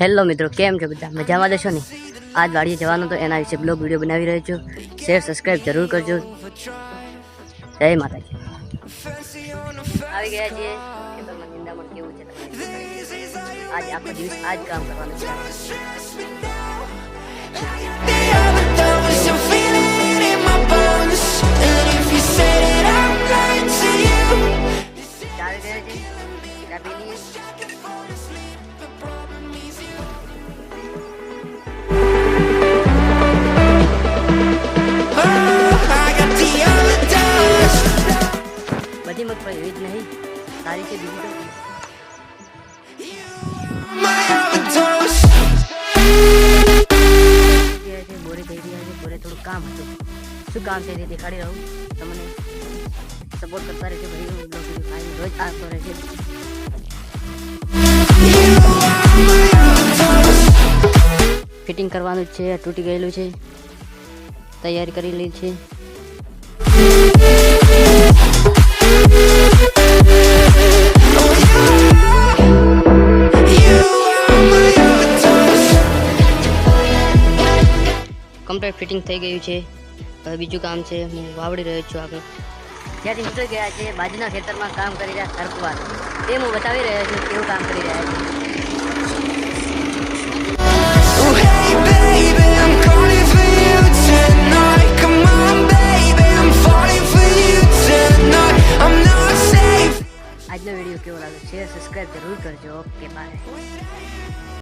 Hello મિત્રો, કેમ છો બધા? મજામાં જશો ને? આજ વાડીએ જવાનું તો એના વિશે બ્લોગ વિડીયો બનાવી રહ્યો છું. શેર સબસ્ક્રાઇબ જરૂર કરજો. જય માતાજી. આવી ગયા છીએ ખેતરમાં. નિંદામણ કેવું છે આજ આખો દિવસ આજ કામ કરવાનું છે. બધી મગફળી એવી જ નહીં, સારી છે બીજી તો બોરે થઈ રહ્યા છે. બોરે થોડું કામ હતું. શું કામ છે તે દેખાડી રહું તમને. સપોર્ટ કરતા રહેજો ભાઈ. રોજ આવતો રહેશે. ફિટિંગ કરવાનું છે. તૂટી ગયેલું છે. તૈયારી કરી લીધી છે. કમ્પ્લીટ ફિટિંગ થઈ ગયું છે. હવે બીજું કામ છે. હું વાવડી રહ્યો છું આગળ. જ્યાંથી નીકળી ગયા છે બાજુના ખેતરમાં કામ કરી રહ્યા સરપવાર. તે હું બતાવી રહ્યો છું કેવું કામ કરી રહ્યા છે.